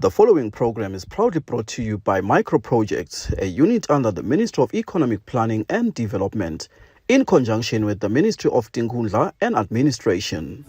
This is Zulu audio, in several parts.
The following program is proudly brought to you by Micro Projects, a unit under the Ministry of Economic Planning and Development, in conjunction with the Ministry of Tinkundla and Administration.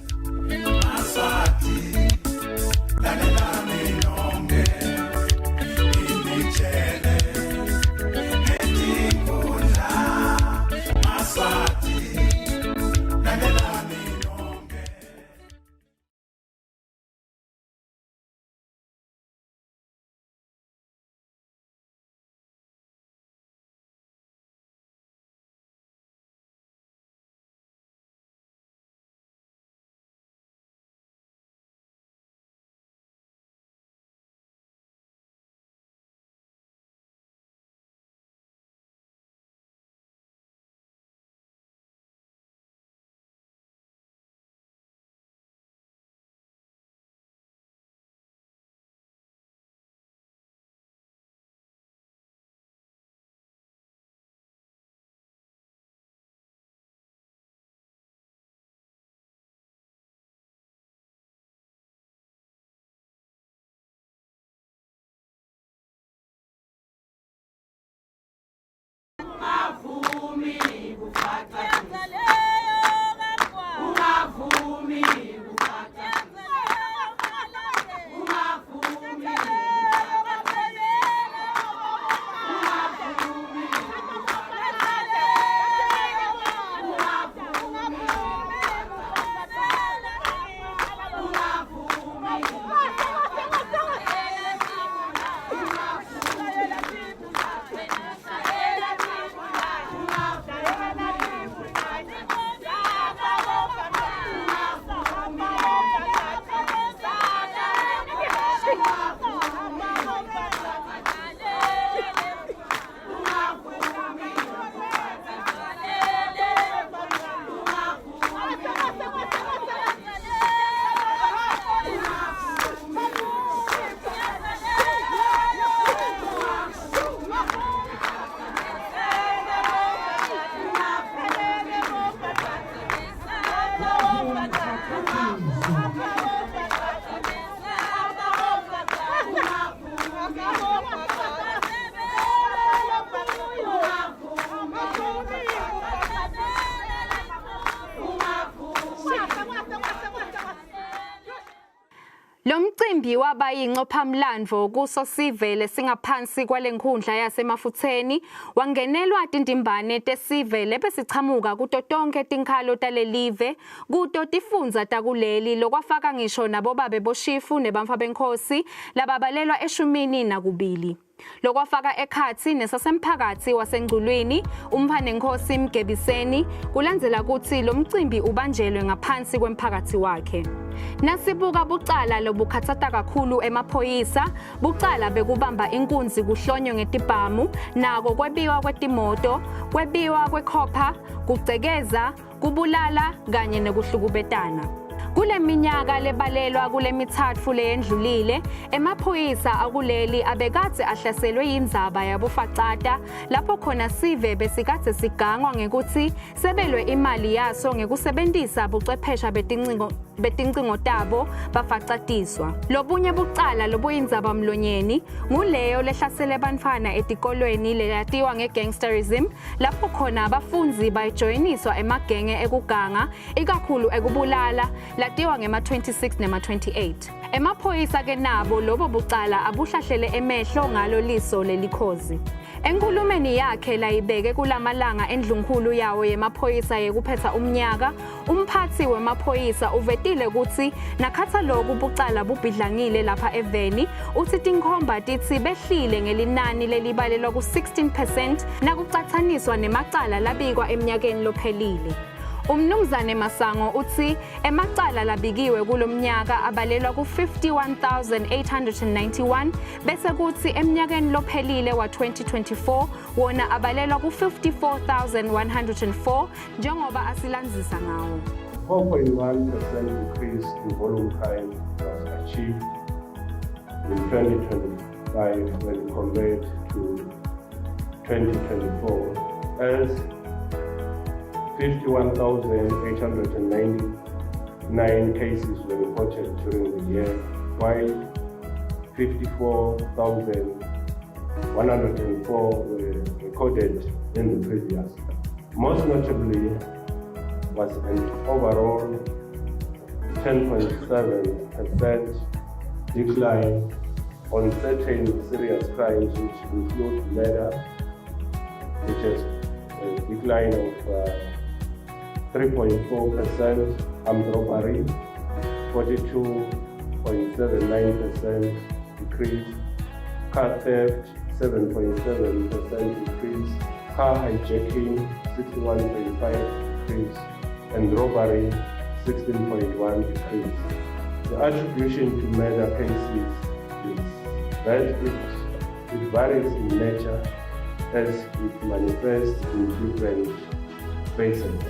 Lo mcimbi waba yingqophamlando kusosivele singaphansi kwalenkundla yasemafutheni wangenelwa tindimbane tesivele besichamuka kuto tonke tinkhalo talelive kuto tifundza takuleli lokwafaka ngisho nabobabe boshifu nebamfa benkosi lababalelwa eshumini nakubili. Lokwafaka ekhathi nesasemphakathi wasengculwini umphanenkosi Mgebiseni kulandzela kuthi lo mcimbi ubanjelwe ngaphansi kwemphakathi wakhe. Nasibuka bucala lobukhatsata kakhulu emaphoyisa, bucala bekubamba inkunzi kuhlonywe ngetibhamu, nako kwebiwa kwetimoto, kwebiwa kwekhopha, kucekeza, kubulala kanye nekuhlukubetana. Kule minyaka lebalelwa kule mithatfu leyendlulile, emaphoyisa akuleli abekadze ahlaselwe yindzaba yabofacata lapho khona sive besikadze sigangwa ngekuthi sebelwe imali yaso ngekusebentisa buchwephesha betincingo tabo bafacatiswa. Lobunye bucala lobuyindzaba mlonyeni nguleyo lehlasele bantfwana etikolweni leyatiwa ngegangsterism lapho khona abafunzi bajoyiniswa emagenge ekuganga ikakhulu ekubulala latiwa ngema-26 nema-28. Emaphoyisa ke nabo lobo bucala abuhlahlele emehlo ngalo liso lelikhozi. Enkulumeni yakhe layibeke kulamalanga endlunkhulu yawo yemaphoyisa yekuphetsa umnyaka, umphathi wemaphoyisa uvetile ukuthi nakhatsa loku bucala bubhidlangile lapha eveni, uthi tinkhomba tithi behlile ngelinani lelibalelwa ku-16% nakucatsaniswa nemacala labikwa eminyakeni lophelile. Umnumzane Masango uthi emacala labikiwe kulomnyaka abalelwa ku-51,891 bese kuthi eminyakeni lophelile wa-2024 wona abalelwa ku-54,104 njengoba asilandzisa ngawo. 4.1% increase in volume crime was achieved in 2025 when compared to 2024 as 51,899 cases were reported during the year, while 54,104 were recorded in the previous. Most notably was an overall 10.7% decline on certain serious crimes, which include murder, which is a decline of 3.4%, armed robbery, 42.79% decrease, car theft, 7.7% decrease, car hijacking, 61.5% decrease, and robbery, 16.1% decrease. The attribution to murder cases is that it varies in nature as it manifests in different phases.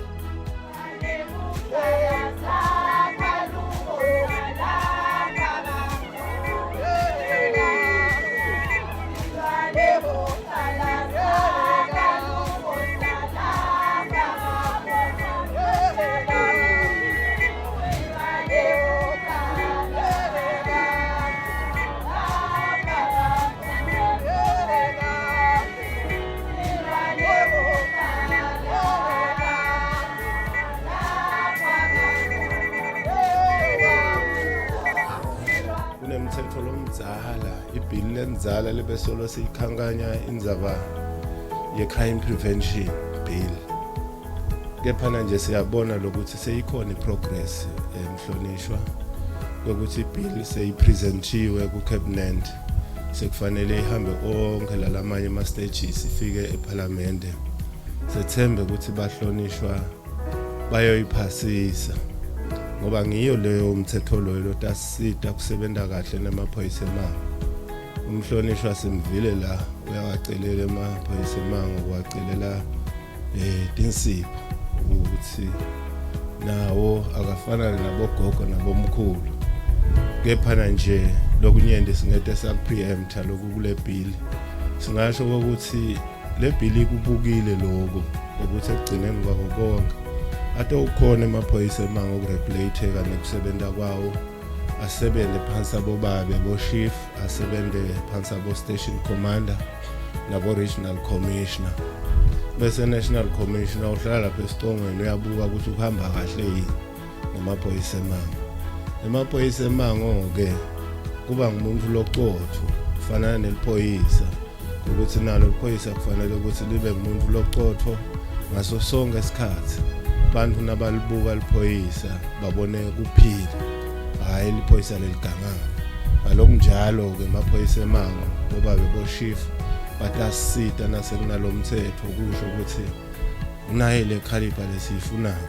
Kunemthetho lomdzala ibhili lenzala lebesolo siyikhankanya indzaba ye-crime prevention bill. Kepha nje siyabona lokuthi seyikhona iprogress emhlonishwa ukuthi ibill seyipresentiwe ku-cabinet, sekufanele ihambe onke lalamanye ama-stages ifike eParliament. Sethembe ukuthi bahlonishwa bayoyiphasisa ngoba ngiyo leyo umthetho loyo tasita kusebenta kahle namaphoyisa emango. Umhlonishwa simvile la uyawacelela amaphoyisa emango ukuwacelela tinsipho ukuthi nawo akafana nabogogo nabomkhulu. Kepha nje lokunyende singede sakupreempta lokhu kule bill. Singasho ukuthi le bill kubukile lokho ukuthi ekugcineni kwako konke ate ukhona emaphoyisa emango ukuregulate kanye kusebenta kwawo, asebenze phansi abobabe bo-chief, asebenze phansi abo-station commander nabo-regional commissioner. Bese national commissioner uhlala lapha esitongweni uyabuka ukuthi ukuhamba kahle yini namaphoyisa emango. Emaphoyisa emango-ke kuba ngumuntu loqotho kufanana neliphoyisa, ukuthi nalo liphoyisa kufanele ukuthi libe ngumuntu loqotho ngaso sonke isikhathi. Abantu nabalibuka liphoyisa babone kuphila, hayi liphoyisa leligangayo. Ngalokunjalo-ke amaphoyisa emango bobabe bo-chief batasita nasekunalomthetho kusho ukuthi unayo le caliber lesiyifunayo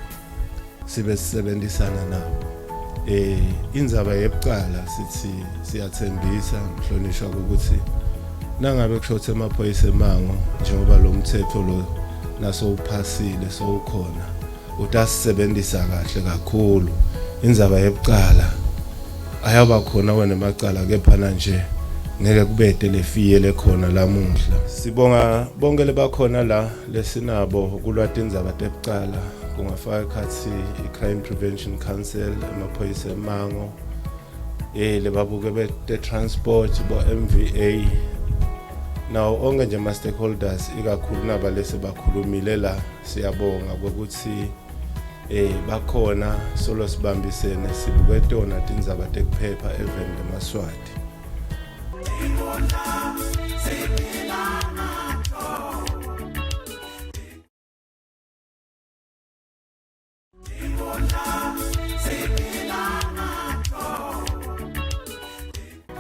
sibe sisebenzisana nabo. Indzaba yebucala sithi siyathembisa mhlonishwa ukuthi nangabe kushothe amaphoyisa emango njengoba lo mthetho lo naso uphasile sowukhona utasisebenzisa kahle kakhulu. Indzaba yebucala ayaba khona wena macala, kepha nje ngeke kubede lefiye lekhona lamuhla. Sibonga bonke lebakhona la lesinabo kulwati indzaba tebucala, kungafaka ekhathi i-Crime Prevention Council, amaphoyisa emango, lebabuke be-transport, bo-MVA, nawo onke nje ama-stakeholders, ikakhulu naba lese bakhulumile la. Siyabonga ukuthi bakhona solo sibambisene sibuke tona tindzaba tekuphepha even leMaswati.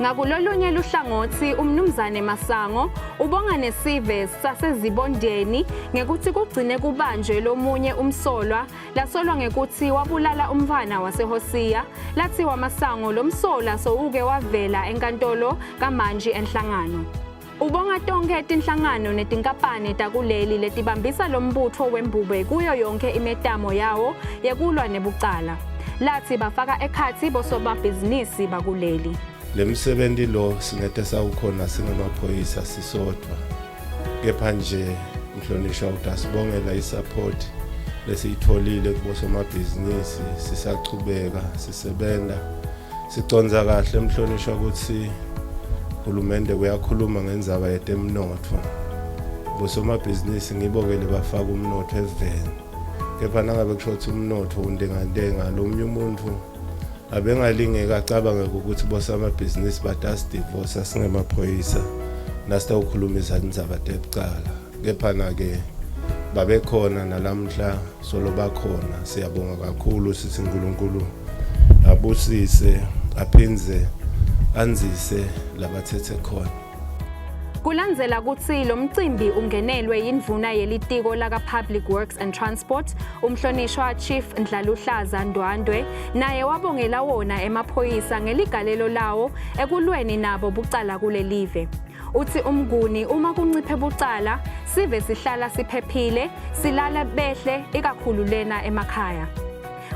Ngakulolunye luhlangothi umnumzane Masango ubonga nesive sasezibondeni ngekuthi kugcine kubanjwe lomunye umsolwa lasolwa ngekuthi wabulala umfana waseHosiya, lathiwa Masango lomsola sowuke wavela enkantolo kaManji enhlangano. Ubonga tonke tinhlangano netinkampani takuleli letibambisa lombutho wembube kuyo yonke imetamo yawo yekulwa nebucala, lathi bafaka ekhathi bosobabhizinisi bakuleli. Lemsebenzi lo singete sawukhona singamaphoyisa sisodwa, kepha nje mhlonishwa utasibongela isupport lesiyitholile kubosomabhizinisi. Sisachubeka sisebenta siconza kahle mhlonishwa ukuthi uhulumende uyakhuluma ngendzaba yetemnotfo bosomabhizinisi ngibokele bafaka umnotho eveni kepha nangabe kusho ukuthi umnotho undengandenga lo munye umuntu abengalingeka acabange ukuthi bosamabhizinisi batasidivosa singemaphoyisa nasitawukhulumisa indzaba tebucala kepha-ke babekhona nalamhla solo bakhona siyabonga kakhulu sithi uNkulunkulu abusise aphinze anzise labathethe khona. Kulandzela kutsi lo mcimbi ungenelwe yindvuna yelitiko laka Public Works and Transport umhlonishwa Chief Ndlaluhlaza Ndwandwe naye wabongela wona emaphoyisa ngeligalelo lawo ekulweni nabo bucala kulelive. Uthi umnguni uma kunciphe bucala sive sihlala siphephile silala behle ikakhulu lena emakhaya.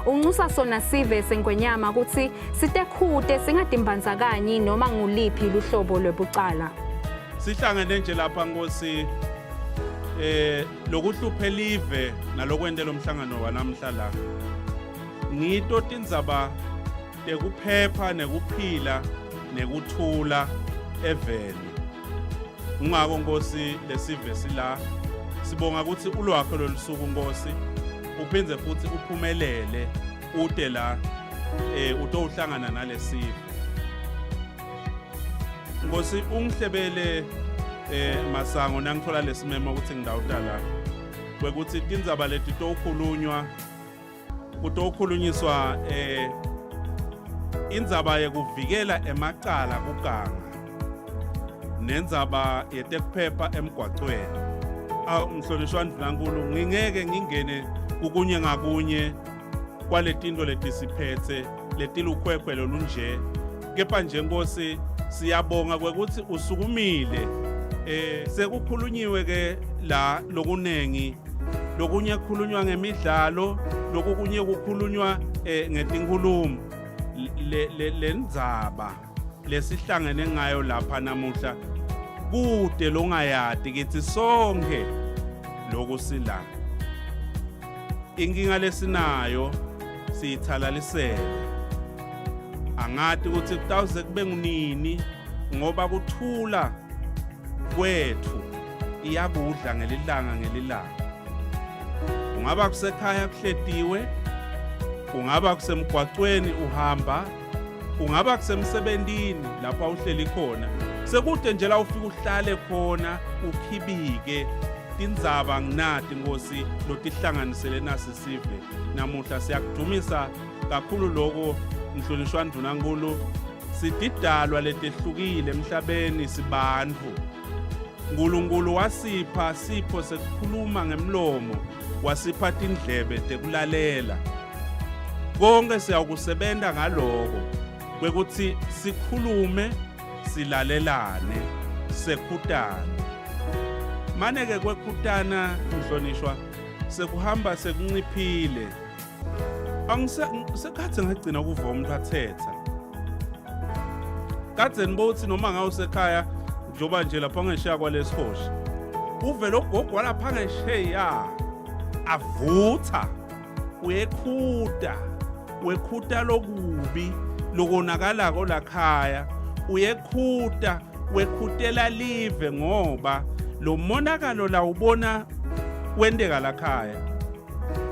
Unxusa sona sive sengwenyama ukuthi sitekhute singadimbanzakanyi noma nguliphi luhlobo lwebucala. Sihlangene nje lapha Nkosi lokuhluphe live nalokwendela umhlangano wanamhla la. Ngito tindzaba tekuphepha nekuphila nekuthula eveni. Ngakho Nkosi lesive sila sibonga ukuthi ulwakho losuku Nkosi uphindze futhi uphumelele ude la utohlangana nalesive. Nkosi ungihlebele Masango nangithola lesimemo ukuthi ngidawuta la kwekuthi tindzaba leti kutokhulunyiswa indzaba yekuvikela emacala kuganga nendzaba yetekuphepha emgwaqweni. Mhlonishwa Ndvulankulu ngingeke ngingene kukunye ngakunye kwaletinto letisiphethe letilukhwekhwe lolunje kepha nje Nkosi siyabonga kwekuthi usukumile sekukhulunyiwe ke la lokunengi lokunye kukhulunywa ngemidlalo lokunye kukhulunywa ngetinkulumo lendzaba lesihlangene ngayo lapha namuhla kude longayati kithi sonke lokusila inkinga lesinayo siyithalalisele angati ukuthi kutawuze kube ngunini ngoba kuthula kwethu iyakudla ngelilanga ungaba kusekhaya kuhletiwe ungaba kusemgwaqweni uhamba ungaba kusemsebentini lapha uhleli khona sekude nje la ufika uhlale khona ukhibike tindzaba nginati Nkosi lotihlanganisele nasi sive namuhla siyakudumisa kakhulu lokho Mhlonishwa Ndvulankulu sididalwa letehlukile emhlabeni sibantfu. Nkulunkulu wasipha sipho sekukhuluma ngemlomo wasipha tindlebe tekulalela. Konke siyakusebenta ngaloko kwekuthi sikhulume silalelane sekhutane. Maneke kwekhutana Mhlonishwa sekuhamba sekunciphile. Sekhathe ngagcina kuva umuntu athetha. Kadze nibothi noma ngawo sekhaya njoba nje lapha ngeshiya kwalesihosha. Uve lo gogo walapha ngesheya avutha wekhuta lokubi lokonakala kolakhaya uyekhuta wekhutela live ngoba lo monakalo la ubona wendeka lakhaya.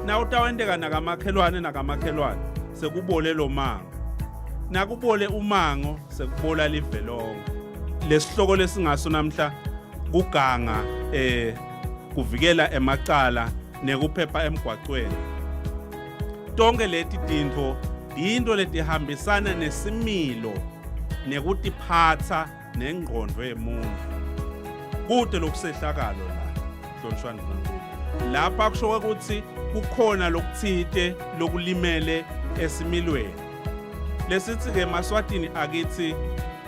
Na utawendeka nakamakhelwane sekubole lo mango nakubole umango sekubola live lonke lesihloko lesingaso namhla kuganga kuvikela emacala nekuphepha emgwaqweni tonke leti tintfo into letihambisana nesimilo nekutiphatsa nengqondo yemuntu kude lokusehlakalo la Mhlonishwa Ndvulankulu lapha kusho ukuthi kukhona lokuthite lokulimele esimilweni lesithi ke Maswatini akithi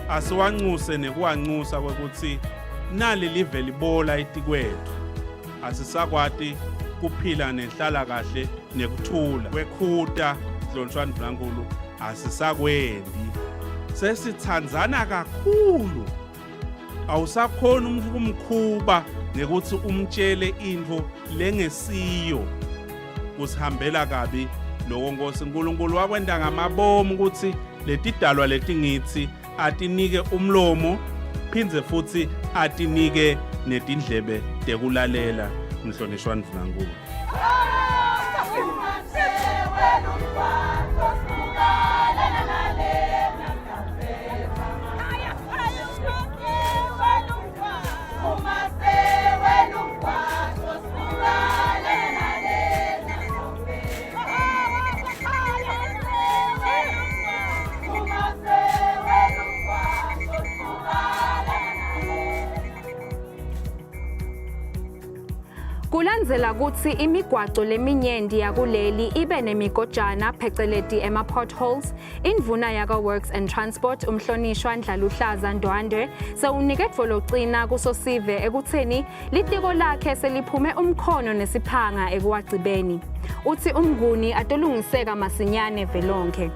asiwancuse nekuwancusa kwekuthi nali live libola itikwethu asisakwati kuphila nehlala kahle nekuthula kwekhuta Mhlonishwa Ndvulankulu asisakwendi sesithandzana kakhulu awusakhona umuntu kumkhuba ngekuthi umtshele into lengesiyo kusihambela kabi lokho Nkosi uNkulunkulu wakwenda ngamabomu ukuthi letidalwa letingithi atinike umlomo phinze futhi atinike netindlebe tekulalela Mhlonishwa Ndvunankhulu. Kulandzela kutsi imigwaco leminyenti yakuleli ibe nemigojana pheceleti ema-potholes, indvuna yaka-Works and Transport Umhlonishwa Ndlaluhlaza Ndwandwe sewuniketvo logcina kuSosive ekutseni litiko lakhe seliphume umkhono nesiphanga ekuwagcibeni. Uthi umnguni atolungiseka masinyane velonke.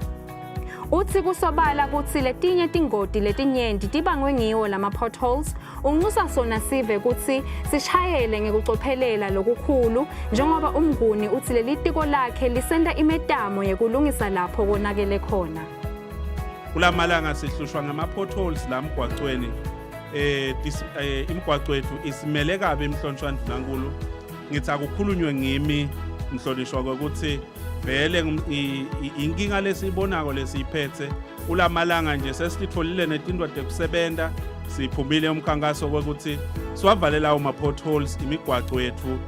Uthi kusobala kutsi letinye tingoti letinyenti tibangwe ngiwo lama-potholes, unxusa sona Sive kutsi sishayele ngekucophelela lokukhulu njengoba umnguni uthi leli tiko lakhe lisenta imetamo yekulungisa lapho konakele khona. Kulamalanga sihlushwa ngama-potholes la mgwacweni, imigwaco yethu isimele kabi Mhlonishwa Ndvunankhulu. Ngithi akukhulunywe ngimi Mhlonishwa ukuthi vele inkinga lesiyibonako lesiyiphethe ulamalanga nje sesitholile netindwa tekusebenta siphumile umkhankaso ukuthi siwavalela ama-potholes imigwaco yethu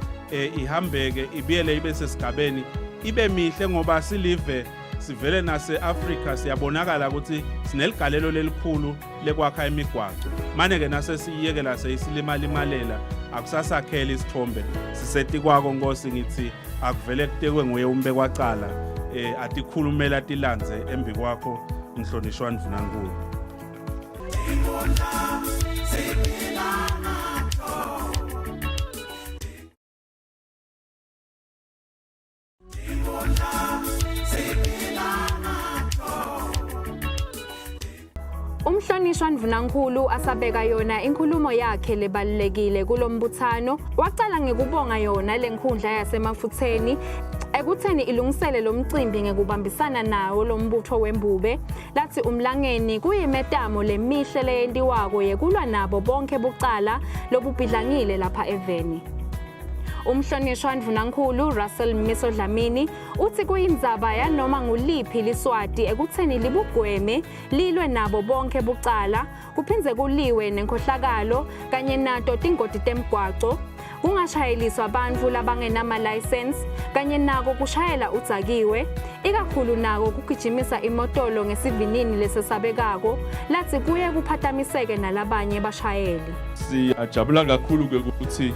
ihambeke ibiyele ibe sesigabeni ibe mihle ngoba silive sivele nase-Afrika siyabonakala ukuthi sineligalelo lelikhulu lekwakha imigwaco. Manje-ke nase siyiyekela seyisilimalela akusasakhela isithombe siseti kwako Nkosi ngithi akuvele kutekwe nguye umbekwacala atikhulumela tilandze embi kwakho Mhlonishwa Ndvunankhulu. Umhlonishwa Ndvunankhulu asabeka yona inkulumo yakhe lebalulekile kulombuthano wacala ngekubonga yona lenkhundla yasemafutheni ekutheni ilungisele lo mcimbi ngekubambisana nawo lombutho wembube lathi umlangeni kuyimetamo lemihle leyentiwako yekulwa nabo bonke bucala lobubhidlangile lapha eveni. Umhlonishwa Ndvunankhulu Russell Mmiso Dlamini uthi kuyindzaba yanoma nguliphi liswati ekutheni libugweme lilwe nabo bonke bucala kuphindze kuliwe nenkhohlakalo kanye nato tingoti temgwaco kungashayeliswa abantu labangenama-license kanye nako kushayela udzakiwe ikakhulu nako kugijimisa imotolo ngesivinini lesesabekako lathi kuye kuphathamiseke nalabanye bashayeli. Siyajabula kakhulu-ke ukuthi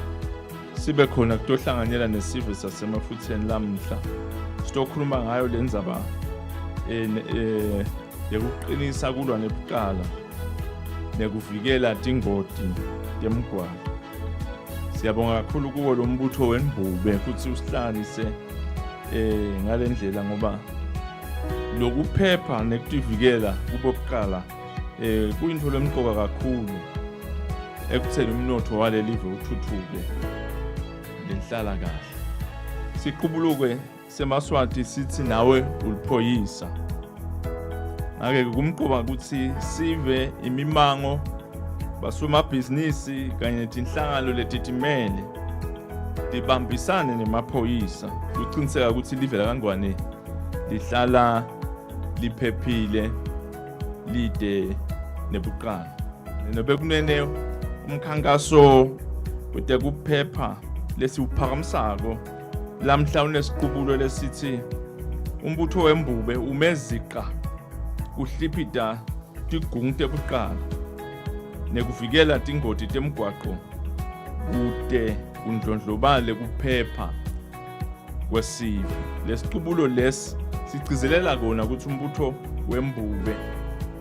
sibe khona kutohlanganyela nesive sasemafutheni lamhla sitokhuluma ngayo le ndzaba yekuqinisa kulwa nebucala nekuvikela tingoti temgwaqo. Siyabonga kakhulu kuwo lo mbutho wembube futhi usihlanganise ngale ndlela ngoba lokuphepha nekuvikela kubobucala kuyinto lemqoka kakhulu ekutheni umnotho walelive uthuthuke lenhlala kahle. Siqhubuluke semaswati sithi nawe uliphoyisa. Ngake kumqoba ukuthi sive imimango basomabhizinisi kanye netinhlangano letitimele libambisane nemaphoyisa ukuqiniseka ukuthi live lakangwane lihlala liphephile lide nebuqala. Nobekunene umkhankaso wetekuphepha lesiuphakamisako lamhla unesiqubulo lesithi umbutho wembube umeziqa kuhlipita tigungu tebuqala nekuvikela tingoti temgwaqo kude kundlondlobale kuphepha kwesive. Lesiqubulo lesi sigcizelela kona ukuthi umbutho wembube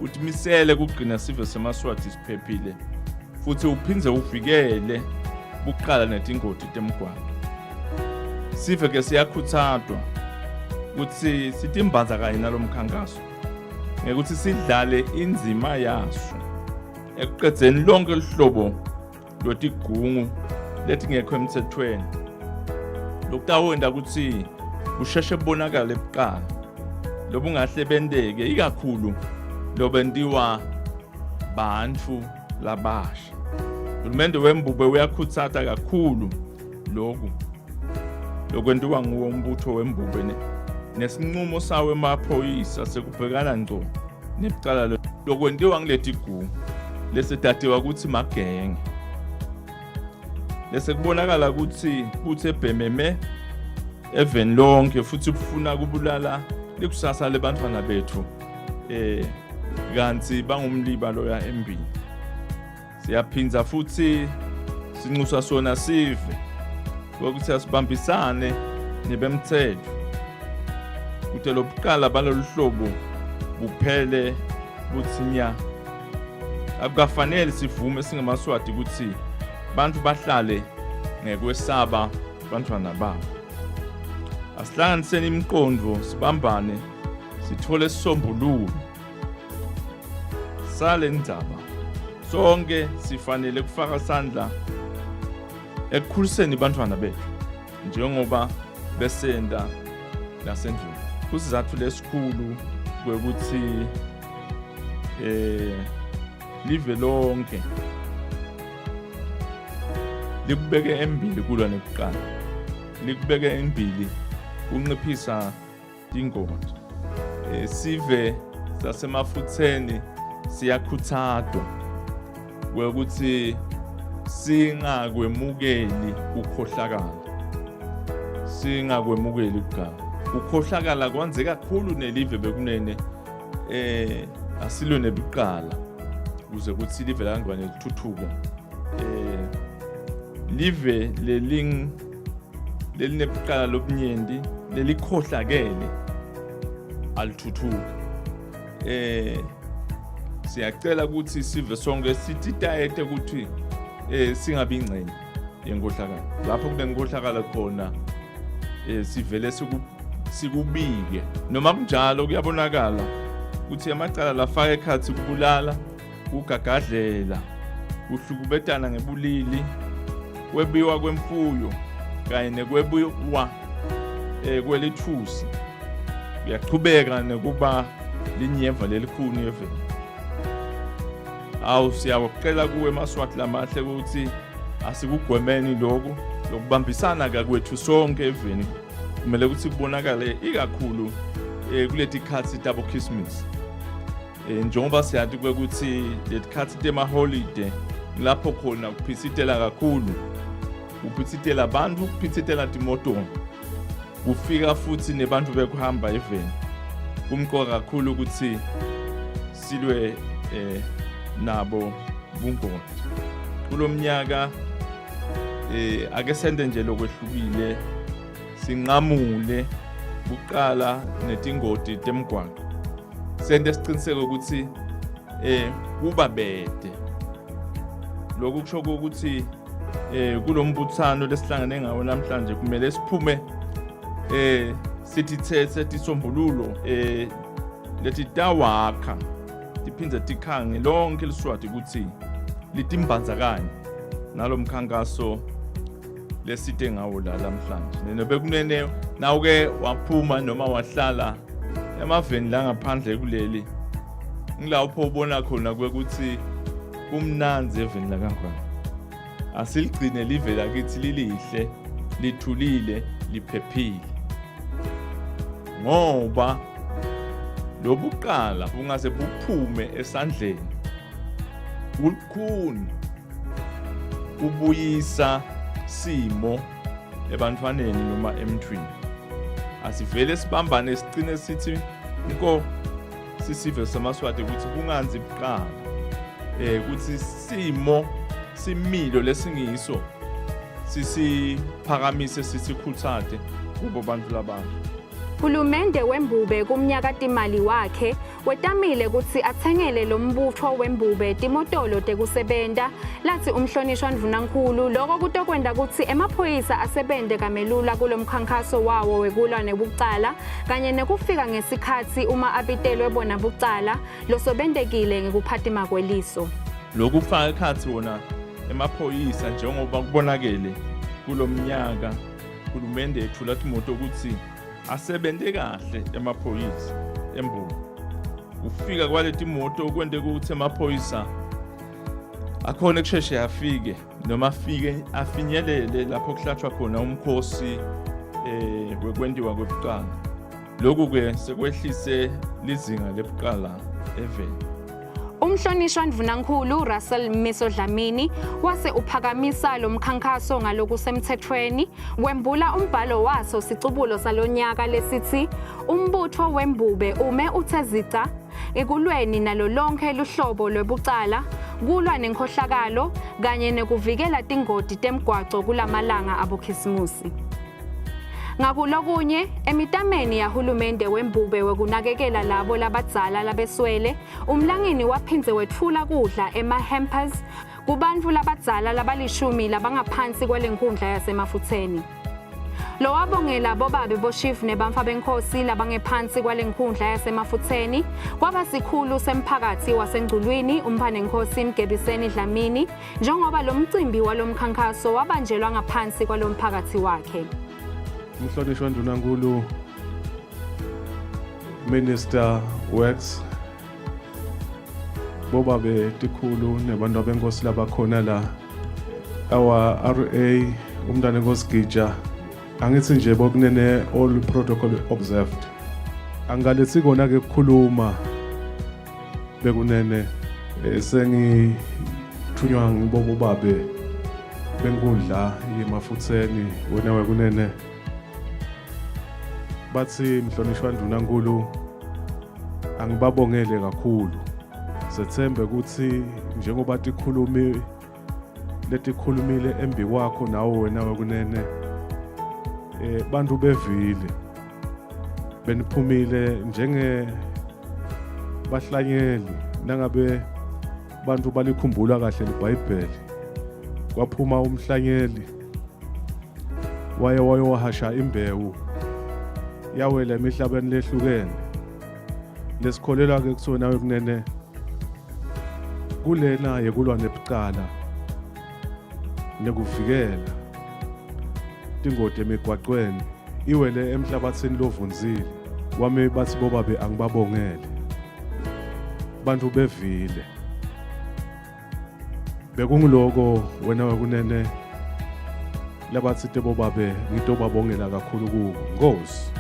utimisele kugcina sive semaswati siphephile futhi uphindze uvikele buqala netingoti temgwaqo. Sive ke siyakhuthazwa ukuthi sitimbanza kanye nalomkhankaso ngekuthi sidlale inzima yaso ekuqedzeni lonke lihlobo lwetigungu letingekho emthethweni lokutawenda ukuthi kusheshe kubonakala ebuqala lobungahle bendeke ikakhulu lobentiwa bantu labasha. Uhulumende wembube uyakhuthaza kakhulu lokwenziwa nguwo umbutho wembube nesinqumo sawo emaphoyisa sekubhekana ngco nebucala lokwenziwa ngileti gungu lesidadiwa ukuthi magenge. Lese kubonakala ukuthi ebhememe even lonke futhi kufuna kubulala likusasa lebantwana bethu kanti bangumliba loya embili. Siyaphinza futhi sinxusa sona sive ukuthi asibambisane nebemthetho ukuthi lobuqala balolu hlobo buphele buthinya. Akufanele sivume singamaswati ukuthi bantu bahlale ngekwesaba bantwana babo. Asihlanganiseni imiqondo sibambane sithole isisombululo sale ndzaba. Sonke sifanele kufaka isandla ekukhuliseni bantwana bethu njengoba besenda nasendlini. Kusizathu lesikhulu kwekuthi live lonke likubeke embili kulwa nekuqala, likubeke embili kunciphisa ingoti. Sive sasemafutheni siyakhuthazwa ukuthi singakwemukeli ukukhohlakala, singakwemukeli ukuqala. Ukukhohlakala kwenze kakhulu nelive bekunene asilwe nebuqala ukuze kuthi live langwane lithuthuke. Live lelinebuqala lobunyenti lelikhohlakele alithuthuke. Siyacela ukuthi sive sonke sithi tayete ukuthi singabi ingcenye yenkohlakala. Lapho kunenkohlakala khona sivele sikubike. Noma kunjalo kuyabonakala ukuthi amacala lafaka ekhathi kubulala, kugagadlela, kuhlukubetana ngebulili, kwebiwa kwemfuyo kanye nekwebiwa kwelithusi. Kuyaqhubeka nekuba linyemva lelikhuni eveni. Siyacela kuwe emaswati lamahle ukuthi asikugwemeni lokhu lokubambisana kwethu sonke eveni. Kumele ukuthi kubonakale ikakhulu kuleti khathi tabo Christmas. Njengoba siyathi ukuthi leti khathi tema holiday lapho khona kuphithitela kakhulu. Kuphithitela abantu, kuphithitela timoto. Kufika futhi nebantu bekuhamba eveni. Kumqoka kakhulu ukuthi silwe nabo bungoti. Kulomnyaka ake sende nje lokwehlukile sinqamule buqala netingoti temgwaqo. Sende siqiniseke ukuthi kuba bede. Lokhu kusho ukuthi kulombuthano lesihlangane ngawo namhlanje kumele siphume sithi thethe tisombululo leti tawakha tiphinze tikhange lonke liswati ukuthi litimbandzakanye nalomkhankaso lesite ngawo la namhlanje. Nenobe kunene nawuke waphuma noma wahlala emaveni la ngaphandle kuleli ngilapho ubona khona ukuthi kumnanzi eveni la kaNgwane. Asiligcine live lakithi lilihle, lithulile, liphephile. Ngoba lobuqala bungaze buphume esandleni kukhuni ubuyisa simo ebantwaneni noma emthwini. Asivele sibambane sicine sithi inko sisive samaswati ukuthi kunganzi buqala ukuthi simo similo lesingiso sisiphakamise sisikhuthathe kubo bantu labantu. Uhulumende wembube kumnyaka timali wakhe wetamile ukuthi athengele lo mbutho wembube timotolo tekusebenta lathi umhlonishwa Ndvunankhulu. Lokho kutokwenda ukuthi emaphoyisa asebente kamelula kulomkhankaso wawo wekulwa nebucala kanye nekufika ngesikhathi uma abitelwe bona bucala losobentekile ngekuphatha makweliso. Lokhu kufaka ekhathi wona emaphoyisa njengoba kubonakele kulomnyaka uhulumende ethula imoto ukuthi asebente kahle emaphoyisa embulu. Ufika kwaleti moto kwende ukuthi emaphoyisa akhona kusheshe afike noma afinyelele lapho kuhlatshwa khona umkhosi wekwendiwa kwebuqala. Lokhu ke sekwehlise lizinga lebuqala eveni. Umhlonishwa Ndvunankhulu Russell Mmiso Dlamini wase uphakamisa lo mkhankaso ngalokusemthethweni wembula umbhalo waso sicubulo salonyaka lesithi umbutho wembube ume uthezica ekulweni nalo lonke luhlobo lwebucala kulwa nenkhohlakalo kanye nekuvikela tingoti temgwaco kulamalanga abokhisimusi. Ngakulokunye emitameni yahulumende wembube wekunakekela labo labadzala labeswele umlangini waphindze wetfula kudla ema-hampers kubantfu labadzala labalishumi labangaphansi kwalenkundla yasemafutseni. Lo wabongela bobabe boshifu nebamfa benkhosi labangephansi kwalenkundla yasemafutseni kwaba sikhulu semphakathi wasengculwini umphanenkosi Mgebiseni Dlamini njengoba lo mcimbi walomkhankaso wabanjelwa ngaphansi kwalomphakathi wakhe. Umhlonishwa Ndvunankhulu Minister Works bobabe tikhulu nebantu abenkosi labakhona la our RA umntanenkosi Gija angithi nje bokunene all protocol observed angalethi kona ke ukukhuluma bekunene sengithunywa ngibobabe benkundla yemafutseni wena wekunene bathi mhlonishwa Ndvunankhulu angibabongele kakhulu sethembe ukuthi njengoba letikhulumile embi kwakho nawo wena wekunene bantu bevile beniphumile njenge bahlanyeli nangabe bantu balikhumbula kahle iBhayibheli kwaphuma umhlanyeli wahasha imbewu yawela emihlabeni lehlukene lesikholela ke kusona wekunene kulena yekulwa nebucala nekuvikela tingoti emigwaqweni iwele emhlabathini lovunzile wame bathi bobabe angibabongele bantu bevile bekungiloko wena wekunene labathi bobabe ngitobabongela kakhulu kubo Nkosi.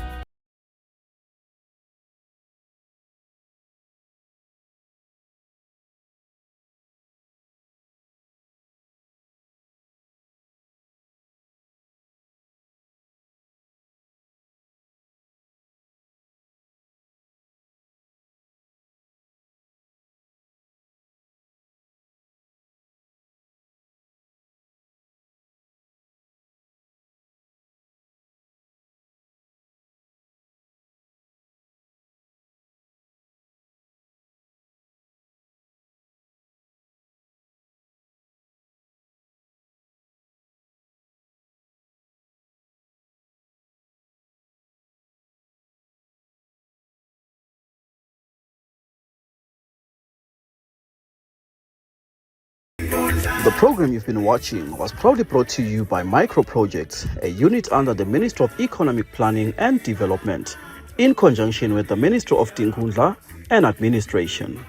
The program you've been watching was proudly brought to you by Micro Projects, a unit under the Ministry of Economic Planning and Development, in conjunction with the Ministry of Tinkhundla and Administration.